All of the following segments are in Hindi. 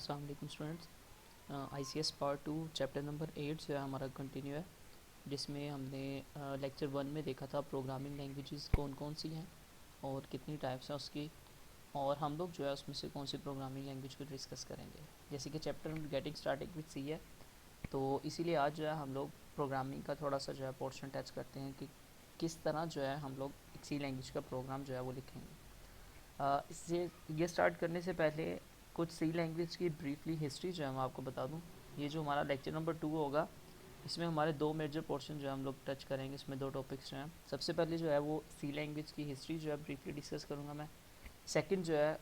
अस्सलाम वालेकुम students. ICS part 2 chapter number 8 जो है हमारा कंटिन्यू है, जिसमें हमने लेक्चर 1 में देखा था प्रोग्रामिंग लैंग्वेजेस कौन कौन सी हैं और कितनी टाइप्स हैं उसकी, और हम लोग जो है उसमें से कौन सी प्रोग्रामिंग लैंग्वेज को डिस्कस करेंगे। जैसे कि chapter number getting starting with C है, तो इसीलिए आज जो है हम लोग प्रोग्रामिंग का थोड़ा सा जो है पोर्शन टच करते हैं कि किस तरह जो है हम लोग एक सी लैंग्वेज का प्रोग्राम जो है वो लिखेंगे। इससे ये स्टार्ट करने से पहले कुछ सी लैंग्वेज की ब्रीफली हिस्ट्री जो है मैं आपको बता दूं। ये जो हमारा लेक्चर नंबर 2 होगा, इसमें हमारे दो मेजर पोर्शन जो है हम लोग टच करेंगे। इसमें दो टॉपिक्स जो हैं, सबसे पहले जो है वो सी लैंग्वेज की हिस्ट्री जो है ब्रीफली डिस्कस करूँगा मैं। सेकंड जो है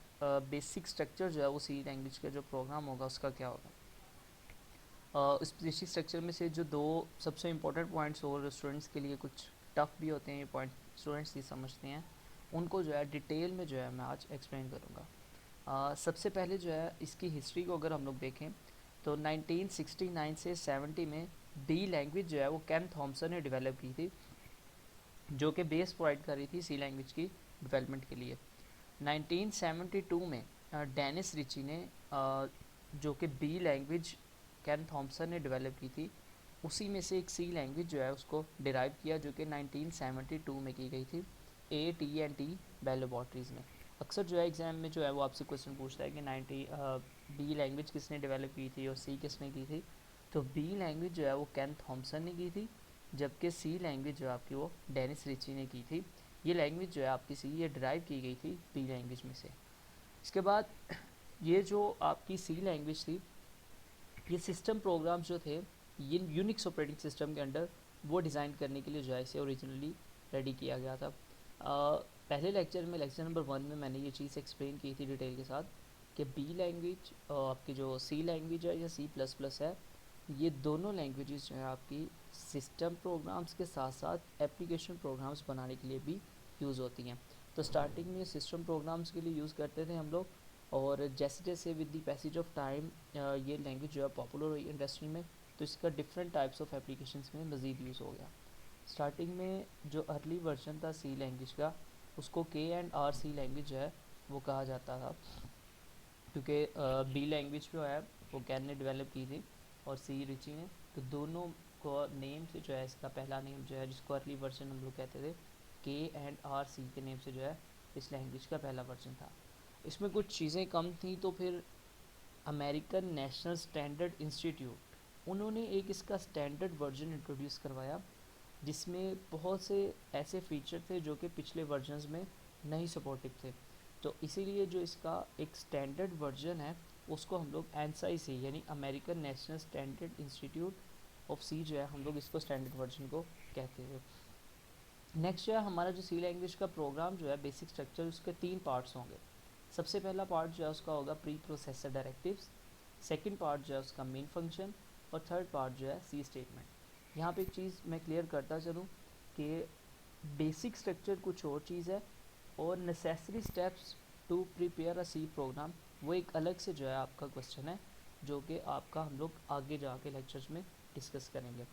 बेसिक स्ट्रक्चर जो है वो सी लैंग्वेज का जो प्रोग्राम होगा उसका क्या होगा। इस बेसिक स्ट्रक्चर में से जो दो सबसे इंपॉर्टेंट पॉइंट्स और स्टूडेंट्स के लिए कुछ टफ भी होते हैं, ये पॉइंट स्टूडेंट्स ही समझते हैं, उनको जो है डिटेल में जो है मैं आज एक्सप्लेन करूँगा। सबसे पहले जो है इसकी हिस्ट्री को अगर हम लोग देखें तो 1969 से 70 में बी लैंग्वेज जो है वो केन थॉमसन ने डेवलप की थी, जो कि बेस प्रोवाइड कर रही थी सी लैंग्वेज की डेवलपमेंट के लिए। 1972 में डेनिस रिची ने जो कि बी लैंग्वेज केन थॉमसन ने डेवलप की थी, उसी में से एक सी लैंग्वेज जो है उसको डिराइव किया, जो कि 1972 में की गई थी AT&T बेल लैबोरेटरीज़ में। अक्सर जो है एग्ज़ाम में जो है वो आपसे क्वेश्चन पूछता है कि बी लैंग्वेज किसने डेवलप की थी और सी किसने की थी। तो बी लैंग्वेज जो है वो केन थॉमसन ने की थी, जबकि सी लैंग्वेज जो आपकी वो डेनिस रिची ने की थी। ये लैंग्वेज जो है आपकी सी ये ड्राइव की गई थी बी लैंग्वेज में से। इसके बाद ये जो आपकी सी लैंग्वेज थी, ये सिस्टम प्रोग्राम्स जो थे ये यूनिक्स ऑपरेटिंग सिस्टम के अंडर वो डिज़ाइन करने के लिए जो है इसे ओरिजिनली रेडी किया गया था। पहले लेक्चर में, लेक्चर नंबर 1 में मैंने ये चीज़ एक्सप्लेन की थी डिटेल के साथ कि बी लैंग्वेज आपकी जो सी लैंग्वेज है या C++ है, ये दोनों लैंग्वेजेस जो है आपकी सिस्टम प्रोग्राम्स के साथ साथ एप्लीकेशन प्रोग्राम्स बनाने के लिए भी यूज़ होती हैं। तो स्टार्टिंग में सिस्टम प्रोग्राम्स के लिए यूज़ करते थे हम लोग, और जैसे जैसे with the passage of time ये लैंग्वेज जो है पॉपुलर हुई इंडस्ट्री में, तो इसका डिफरेंट टाइप्स ऑफ एप्लीकेशंस में मज़ीद यूज़ हो गया। स्टार्टिंग में जो अर्ली वर्जन था सी लैंग्वेज का, उसको K&R C लैंग्वेज जो है वो कहा जाता था, क्योंकि बी लैंग्वेज जो है वो कैन ने डेवलप की थी और सी रिची ने, तो दोनों को नेम से जो है इसका पहला नेम जो है जिसको अर्ली वर्जन हम लोग कहते थे K&R C के नेम से जो है इस लैंग्वेज का पहला वर्जन था। इसमें कुछ चीज़ें कम थी, तो फिर अमेरिकन नेशनल स्टैंडर्ड इंस्टीट्यूट उन्होंने एक इसका स्टैंडर्ड वर्जन इंट्रोड्यूस करवाया, जिसमें बहुत से ऐसे फीचर थे जो कि पिछले वर्जन्स में नहीं सपोर्टिव थे। तो इसीलिए जो इसका एक स्टैंडर्ड वर्जन है उसको हम लोग ANSI यानी American National Standard Institute of C जो है हम लोग इसको स्टैंडर्ड वर्जन को कहते हैं। नेक्स्ट जो है हमारा जो सी लैंग्वेज का प्रोग्राम जो है बेसिक स्ट्रक्चर, उसके 3 पार्ट्स होंगे। सबसे पहला पार्ट जो है उसका होगा pre processor directives, second part जो है उसका मेन फंक्शन, और थर्ड पार्ट जो है सी स्टेटमेंट। यहाँ पे एक चीज़ मैं क्लियर करता चलूँ कि बेसिक स्ट्रक्चर कुछ और चीज़ है, और necessary steps to prepare a C program वो एक अलग से जो है आपका क्वेश्चन है, जो कि आपका हम लोग आगे जाके लेक्चर्स में डिस्कस करेंगे।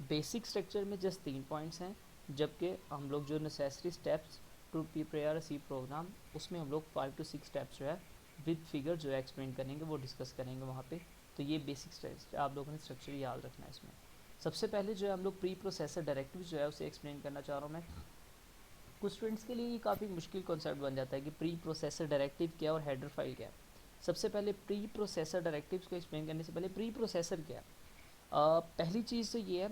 बेसिक स्ट्रक्चर में जस्ट 3 पॉइंट्स हैं, जबकि हम लोग जो necessary steps to prepare C program उसमें हम लोग 5 to 6 स्टेप्स जो है विद फिगर जो है एक्सप्लेन करेंगे, वो डिस्कस करेंगे वहाँ पे। तो ये बेसिक स्टेप्स आप लोगों ने स्ट्रक्चर याद रखना है इसमें। सबसे पहले जो है हम लोग प्री प्रोसेसर डायरेक्टिव जो है उसे एक्सप्लेन करना चाह रहा हूँ मैं। कुछ स्टूडेंट्स के लिए ये काफ़ी मुश्किल कॉन्सेप्ट बन जाता है कि प्री प्रोसेसर डायरेक्टिव क्या और हेडर फाइल क्या है। सबसे पहले प्री प्रोसेसर डायरेक्टिव्स को एक्सप्लेन करने से पहले प्री प्रोसेसर क्या है। पहली चीज़ तो ये है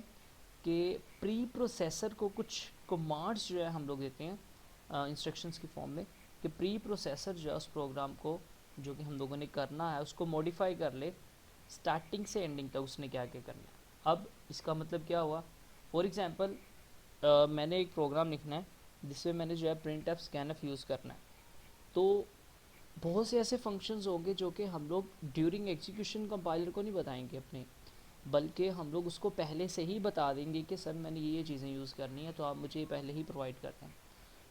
कि प्री प्रोसेसर को कुछ कमांड्स जो है हम लोग देते हैं इंस्ट्रक्शंस की फॉर्म में, कि प्री प्रोसेसर जो है उस प्रोग्राम को जो कि हम लोगों ने करना है उसको मॉडिफाई कर ले, स्टार्टिंग से एंडिंग तक उसने क्या क्या करना है। अब इसका मतलब क्या हुआ, फॉर एग्जांपल मैंने एक प्रोग्राम लिखना है जिसमें मैंने जो है प्रिंट एफ स्कैनफ यूज़ करना है, तो बहुत से ऐसे फंक्शंस होंगे जो कि हम लोग ड्यूरिंग एग्जीक्यूशन कंपाइलर को नहीं बताएंगे अपने, बल्कि हम लोग उसको पहले से ही बता देंगे कि सर मैंने ये चीज़ें यूज़ करनी है, तो आप मुझे पहले ही प्रोवाइड कर दें।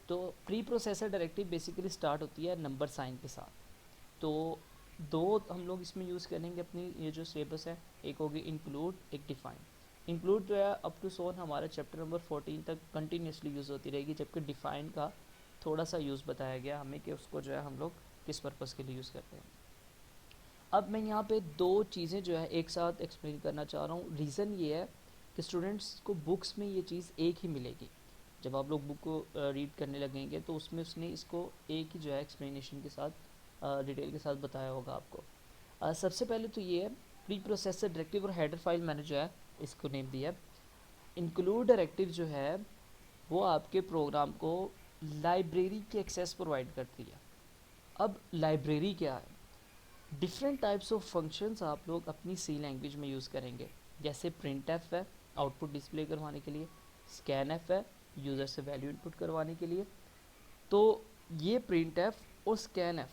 तो pre processor directive basically start होती है नंबर साइन के साथ। तो दो हम लोग इसमें यूज़ करेंगे अपनी ये जो सिलेबस है, एक होगी इंक्लूड, एक डिफाइन। इंक्लूड जो है अप टू सोन हमारे चैप्टर नंबर 14 तक कंटिन्यूसली यूज़ होती रहेगी, जबकि डिफाइन का थोड़ा सा यूज़ बताया गया हमें कि उसको जो है हम लोग किस पर्पज़ के लिए यूज़ करते हैं। अब मैं यहाँ पे दो चीज़ें जो है एक साथ एक्सप्लेन करना चाह रहा हूँ। रीज़न ये है कि स्टूडेंट्स को बुक्स में ये चीज़ एक ही मिलेगी। जब आप लोग बुक को रीड करने लगेंगे तो उसमें उसने इसको एक ही जो है एक्सप्लेनेशन के साथ डिटेल के साथ बताया होगा आपको। सबसे पहले तो ये है प्री प्रोसेसर डायरेक्टिव और हेडर फाइल मैंने जो है इसको नेम दिया है। इंक्लूड डायरेक्टिव जो है वो आपके प्रोग्राम को लाइब्रेरी की एक्सेस प्रोवाइड करती है। अब लाइब्रेरी क्या है? डिफरेंट टाइप्स ऑफ फंक्शंस आप लोग अपनी सी लैंग्वेज में यूज़ करेंगे। जैसे प्रिंट एफ है आउटपुट डिस्प्ले करवाने के लिए, स्कैन एफ है यूज़र से वैल्यू इनपुट करवाने के लिए। तो ये प्रिंट एफ और स्कैन एफ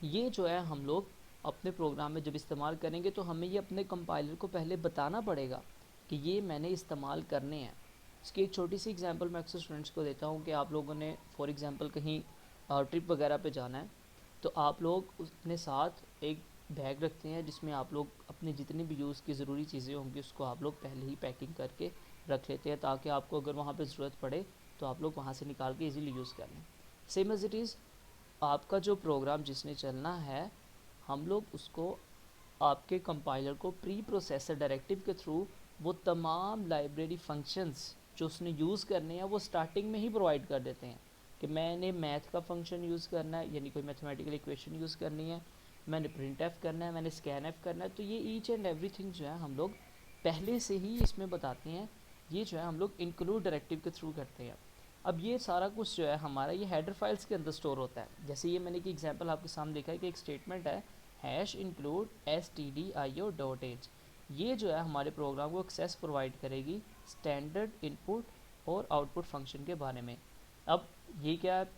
ये जो है हम लोग अपने प्रोग्राम में जब इस्तेमाल करेंगे तो हमें ये अपने कंपाइलर को पहले बताना पड़ेगा कि ये मैंने इस्तेमाल करने हैं। इसकी एक छोटी सी एग्जांपल मैं अक्सर स्टूडेंट्स को देता हूँ कि आप लोगों ने फॉर एग्जांपल कहीं ट्रिप वगैरह पे जाना है तो आप लोग अपने साथ एक बैग रखते हैं जिसमें आप लोग अपने जितनी भी यूज़ की ज़रूरी चीज़ें होंगी उसको आप लोग पहले ही पैकिंग करके रख लेते हैं ताकि आपको अगर वहाँ पे ज़रूरत पड़े तो आप लोग वहाँ से निकाल के इजीली यूज़ कर लें। सेम एज़ इट इज़ आपका जो प्रोग्राम जिसने चलना है हम लोग उसको आपके कंपाइलर को प्री प्रोसेसर डायरेक्टिव के थ्रू वो तमाम लाइब्रेरी फंक्शंस जो उसने यूज़ करने हैं वो स्टार्टिंग में ही प्रोवाइड कर देते हैं कि मैंने मैथ का फंक्शन यूज़ करना है यानी कोई मैथमेटिकल इक्वेशन यूज़ करनी है, मैंने प्रिंट एफ करना है, मैंने स्कैन एफ करना है। तो ये ईच एंड एवरीथिंग जो है हम लोग पहले से ही इसमें बताते हैं। ये जो है हम लोग इंक्लूड डायरेक्टिव के थ्रू करते हैं। अब ये सारा कुछ जो है हमारा ये हेडर फाइल्स के अंदर स्टोर होता है। जैसे ये मैंने एक एग्जांपल आपके सामने देखा है कि एक स्टेटमेंट है हैश इंक्लूड stdio.h। ये जो है हमारे प्रोग्राम को एक्सेस प्रोवाइड करेगी स्टैंडर्ड इनपुट और आउटपुट फंक्शन के बारे में। अब ये क्या है,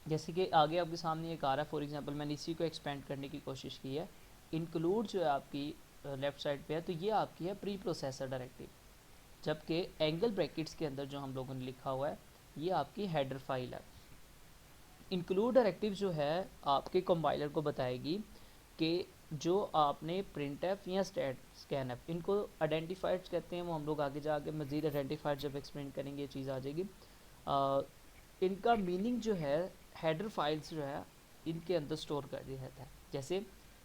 जैसे कि आगे आपके सामने एक आ रहा है फॉर एग्जांपल मैंने इसी को एक्सपेंड करने की कोशिश की है। इंक्लूड जो है आपकी लेफ़्ट साइड पे है तो ये आपकी है प्री प्रोसेसर डायरेक्टिव, जबकि एंगल ब्रैकेट्स के अंदर जो हम लोगों ने लिखा हुआ है ये आपकी हेडर फाइल है। इंक्लूड डायरेक्टिव जो है आपके कंपाइलर को बताएगी कि जो आपने प्रिंट एफ या स्कैन एफ इनको आइडेंटिफाइड कहते हैं, वो हम लोग आगे जाके मज़ीद आइडेंटिफाइड जब एक्सप्लेन करेंगे ये चीज़ आ जाएगी। इनका मीनिंग जो है हेडर फाइल्स जो है इनके अंदर स्टोर कर दिया जाता है। जैसे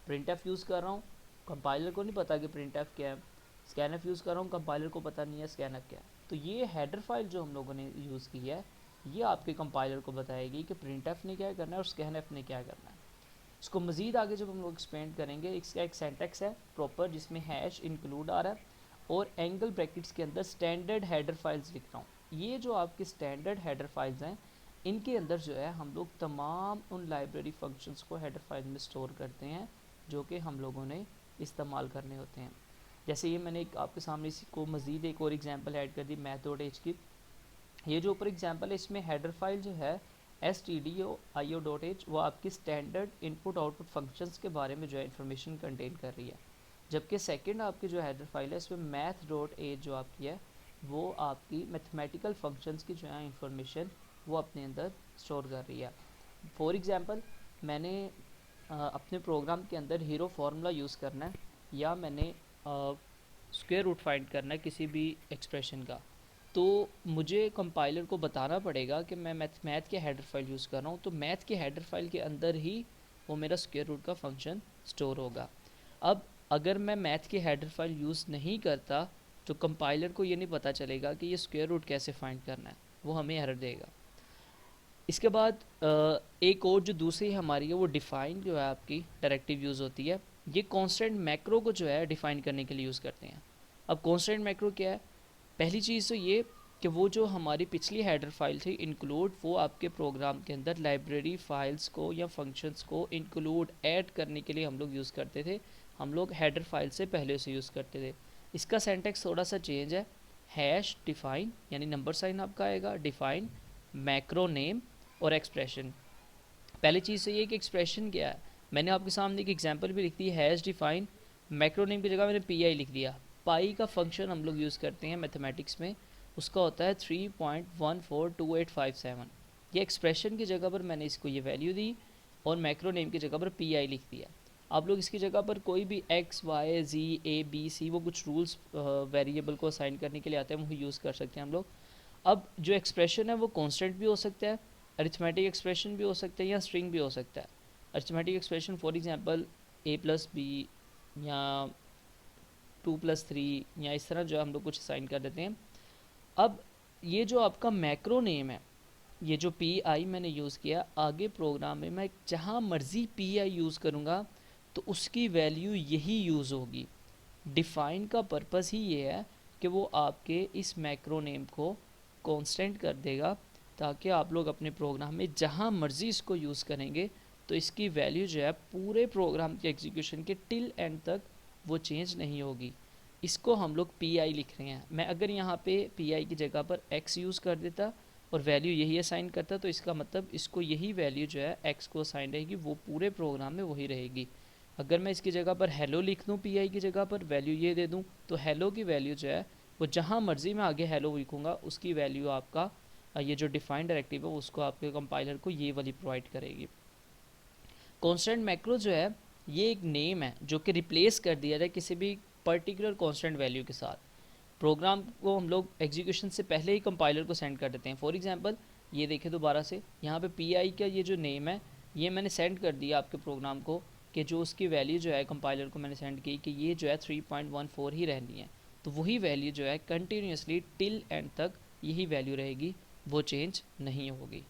प्रिंट एफ यूज़ कर रहा हूँ, कंपाइलर को नहीं पता कि प्रिंट एफ क्या है। स्कैन एफ यूज़ कर रहा हूँ, कंपाइलर को पता नहीं है स्कैन एफ क्या है। तो ये हेडर फाइल जो हम लोगों ने यूज़ की है ये आपके कंपाइलर को बताएगी कि प्रिंट एफ ने क्या करना है और स्कैन एफ ने क्या करना है। इसको मज़ीद आगे जब हम लोग एक्सपेंड करेंगे इसका एक सेंटेक्स है प्रॉपर जिसमें हैश इंक्लूड आ रहा है और एंगल ब्रैकेट्स के अंदर स्टैंडर्ड हेडर फाइल्स लिख रहा हूँ। ये जो आपके स्टैंडर्ड हेडर फाइल्स हैं इनके अंदर जो है हम लोग तमाम उन लाइब्रेरी फंक्शंस को हेडर फाइल में स्टोर करते हैं जो कि हम लोगों ने इस्तेमाल करने होते हैं। जैसे ये मैंने आपके सामने इसी को मज़ीद एक और एग्जांपल ऐड कर दी math.h की। ये जो ऊपर एग्जांपल है इसमें हेडर फाइल जो है stdio.h वो आपकी स्टैंडर्ड इनपुट आउटपुट फंक्शंस के बारे में जो है इन्फॉर्मेशन कंटेन कर रही है, जबकि सेकंड आपकी जो हेडर फाइल है इसमें math.h जो आपकी है वो आपकी मैथमेटिकल फंक्शंस की जो है इंफॉर्मेशन वो अपने अंदर स्टोर कर रही है। फॉर एग्जांपल मैंने अपने प्रोग्राम के अंदर हीरो फार्मूला यूज़ करना है या मैंने स्क्वायर रूट फाइंड करना है किसी भी एक्सप्रेशन का, तो मुझे कंपाइलर को बताना पड़ेगा कि मैं मैथ के हेडर फाइल यूज़ कर रहा हूँ, तो मैथ के हेडर फाइल के अंदर ही वो मेरा स्क्वायर रूट का फंक्शन स्टोर होगा। अब अगर मैं मैथ की हेडर फाइल यूज़ नहीं करता तो कंपाइलर को ये नहीं पता चलेगा कि ये स्क्वायर रूट कैसे फाइंड करना है, वो हमें एरर देगा। इसके बाद एक और जो दूसरी हमारी है वो डिफ़ाइन जो है आपकी डायरेक्टिव यूज़ होती है। ये कॉन्स्टेंट मैक्रो को जो है डिफ़ाइन करने के लिए यूज़ करते हैं। अब कॉन्स्टेंट मैक्रो क्या है? पहली चीज़ तो ये कि वो जो हमारी पिछली हेडर फाइल थी इंक्लूड, वो आपके प्रोग्राम के अंदर लाइब्रेरी फाइल्स को या फंक्शंस को इंक्लूड ऐड करने के लिए हम लोग यूज़ करते थे। हम लोग हेडर फाइल से पहले से यूज़ करते थे। इसका सेंटेक्स थोड़ा सा चेंज है। हैश डिफ़ाइन यानी नंबर साइन आपका आएगा, डिफ़ाइन मैक्रो नेम और एक्सप्रेशन। पहली चीज़ तो ये कि एक्सप्रेशन क्या है, मैंने आपके सामने एक एग्जांपल भी लिख दी है हैश डिफ़ाइन मैक्रो नेम की जगह मैंने पी लिख दिया। पाई का फंक्शन हम लोग यूज़ करते हैं मैथमेटिक्स में, उसका होता है 3.142857। ये एक्सप्रेशन की जगह पर मैंने इसको ये वैल्यू दी और मैक्रो नेम की जगह पर पी लिख दिया। आप लोग इसकी जगह पर कोई भी X Y Z A B C वो कुछ रूल्स वेरिएबल को असाइन करने के लिए आते हैं वो यूज़ कर सकते हैं हम लोग। अब जो एक्सप्रेशन है वो कांस्टेंट भी हो सकता है, अरिथमेटिक एक्सप्रेशन भी हो सकता है या स्ट्रिंग भी हो सकता है। Arithmetic expression for example a+b या 2+3 या इस तरह जो हम लोग कुछ असाइन कर देते हैं। अब ये जो आपका मैक्रो नेम है, ये जो पी आई मैंने यूज़ किया, आगे प्रोग्राम में मैं जहाँ मर्ज़ी पी आई यूज़ करूँगा तो उसकी वैल्यू यही यूज़ होगी। डिफ़ाइन का पर्पस ही ये है कि वो आपके इस मैक्रो नेम को कांस्टेंट कर देगा, ताकि आप लोग अपने प्रोग्राम में जहाँ मर्ज़ी इसको यूज़ करेंगे तो इसकी वैल्यू जो है पूरे प्रोग्राम के एग्जीक्यूशन के टिल एंड तक वो चेंज नहीं होगी। इसको हम लोग पी आई लिख रहे हैं। मैं अगर यहाँ पे पी आई की जगह पर एक्स यूज़ कर देता और वैल्यू यही असाइन करता, तो इसका मतलब इसको यही वैल्यू जो है एक्स को असाइन रहेगी, वो पूरे प्रोग्राम में वही रहेगी। अगर मैं इसकी जगह पर हेलो लिख दूँ, पी आई की जगह पर वैल्यू ये दे दूँ, तो हेलो की वैल्यू जो है वो जहाँ मर्जी मैं आगे हेलो लिखूँगा उसकी वैल्यू आपका ये जो डिफाइंड डायरेक्टिव है उसको आपके कंपाइलर को ये वाली प्रोवाइड करेगी। कांस्टेंट मैक्रो जो है ये एक नेम है जो कि रिप्लेस कर दिया जाए किसी भी पर्टिकुलर कांस्टेंट वैल्यू के साथ। प्रोग्राम को हम लोग एग्जीक्यूशन से पहले ही कंपाइलर को सेंड कर देते हैं। फॉर एग्जांपल ये देखें दोबारा से, यहाँ पे पी आई का ये जो नेम है ये मैंने सेंड कर दिया आपके प्रोग्राम को कि जो उसकी वैल्यू जो है कंपाइलर को मैंने सेंड की कि ये जो है 3.14 ही रहनी है। तो वही वैल्यू जो है कंटिन्यूसली टिल एंड तक यही वैल्यू रहेगी, वो चेंज नहीं होगी।